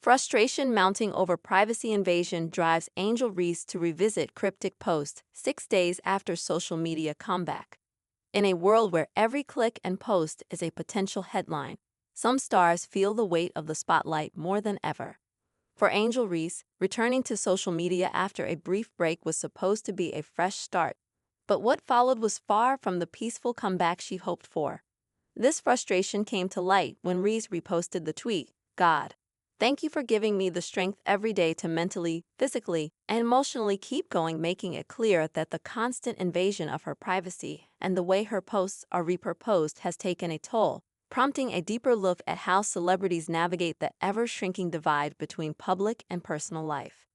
Frustration mounting over privacy invasion drives Angel Reese to revisit cryptic post 6 days after social media comeback. In a world where every click and post is a potential headline, some stars feel the weight of the spotlight more than ever. For Angel Reese, returning to social media after a brief break was supposed to be a fresh start, but what followed was far from the peaceful comeback she hoped for. This frustration came to light when Reese reposted the tweet, "God, thank you for giving me the strength every day to mentally, physically, and emotionally keep going," making it clear that the constant invasion of her privacy and the way her posts are repurposed has taken a toll, prompting a deeper look at how celebrities navigate the ever-shrinking divide between public and personal life.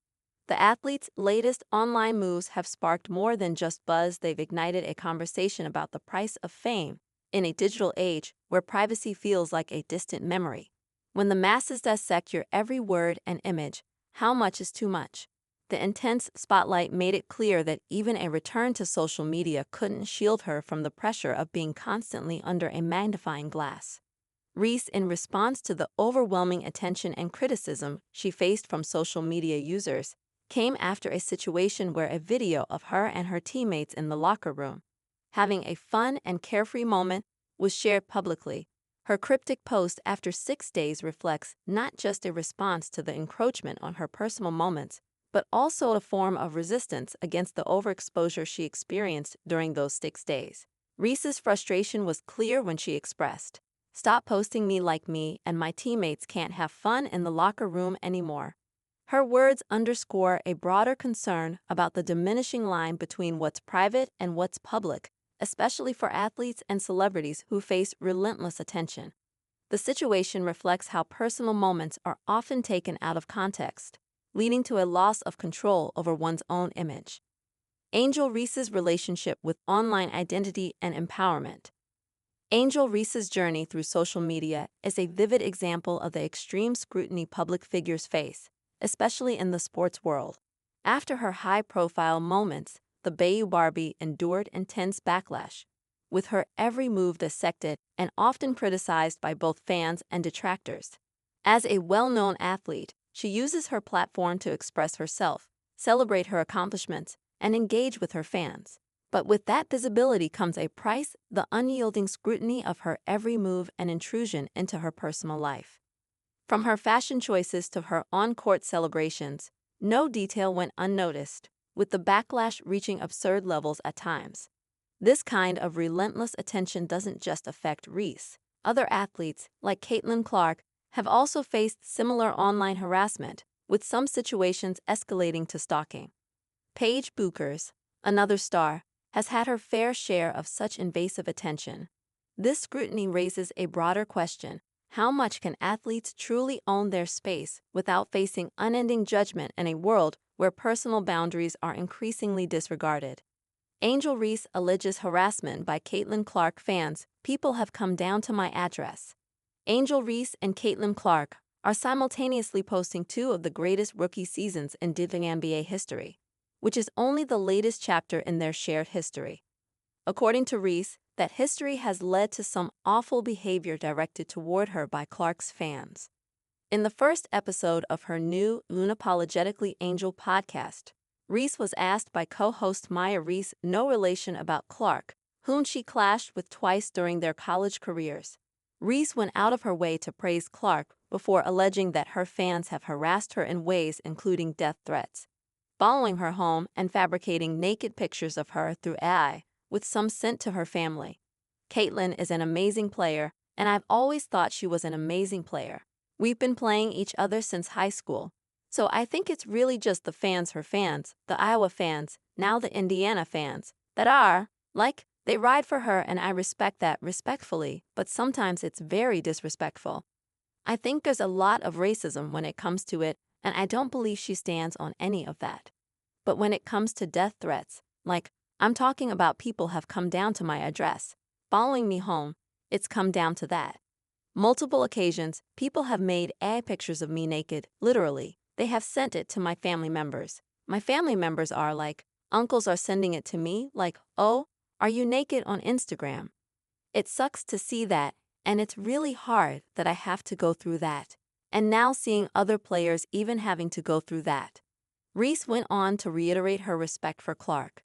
The athletes' latest online moves have sparked more than just buzz. They've ignited a conversation about the price of fame in a digital age where privacy feels like a distant memory. When the masses dissect your every word and image, how much is too much? The intense spotlight made it clear that even a return to social media couldn't shield her from the pressure of being constantly under a magnifying glass. Reese, in response to the overwhelming attention and criticism she faced from social media users, came after a situation where a video of her and her teammates in the locker room having a fun and carefree moment was shared publicly. Her cryptic post after 6 days reflects not just a response to the encroachment on her personal moments, but also a form of resistance against the overexposure she experienced during those 6 days. Reese's frustration was clear when she expressed, "Stop posting me like me and my teammates can't have fun in the locker room anymore." Her words underscore a broader concern about the diminishing line between what's private and what's public, especially for athletes and celebrities who face relentless attention. The situation reflects how personal moments are often taken out of context, leading to a loss of control over one's own image. Angel Reese's relationship with online identity and empowerment. Angel Reese's journey through social media is a vivid example of the extreme scrutiny public figures face, especially in the sports world. After her high-profile moments, the Bayou Barbie endured intense backlash, with her every move dissected and often criticized by both fans and detractors. As a well-known athlete, she uses her platform to express herself, celebrate her accomplishments, and engage with her fans. But with that visibility comes a price: the unyielding scrutiny of her every move and intrusion into her personal life. From her fashion choices to her on-court celebrations, no detail went unnoticed, with the backlash reaching absurd levels at times. This kind of relentless attention doesn't just affect Reese. Other athletes, like Caitlin Clark, have also faced similar online harassment, with some situations escalating to stalking. Paige Buchers, another star, has had her fair share of such invasive attention. This scrutiny raises a broader question: how much can athletes truly own their space without facing unending judgment in a world where personal boundaries are increasingly disregarded? Angel Reese alleges harassment by Caitlin Clark fans. "People have come down to my address." Angel Reese and Caitlin Clark are simultaneously posting two of the greatest rookie seasons in WNBA history, which is only the latest chapter in their shared history. According to Reese, that history has led to some awful behavior directed toward her by Clark's fans. In the first episode of her new Unapologetically Angel podcast, Reese was asked by co-host Maya Reese, no relation, about Clark, whom she clashed with twice during their college careers. Reese went out of her way to praise Clark before alleging that her fans have harassed her in ways including death threats, following her home and fabricating naked pictures of her through AI, with some sent to her family. "Caitlin is an amazing player, and I've always thought she was an amazing player. We've been playing each other since high school. So I think it's really just the fans, her fans, the Iowa fans, now the Indiana fans, that are, like, they ride for her, and I respect that respectfully, but sometimes it's very disrespectful. I think there's a lot of racism when it comes to it, and I don't believe she stands on any of that. But when it comes to death threats, like, I'm talking about people have come down to my address, following me home, it's come down to that. Multiple occasions, people have made AI pictures of me naked, literally. They have sent it to my family members. My family members are like, uncles are sending it to me, like, oh, are you naked on Instagram? It sucks to see that, and it's really hard that I have to go through that. and now seeing other players even having to go through that. Reese went on to reiterate her respect for Clark.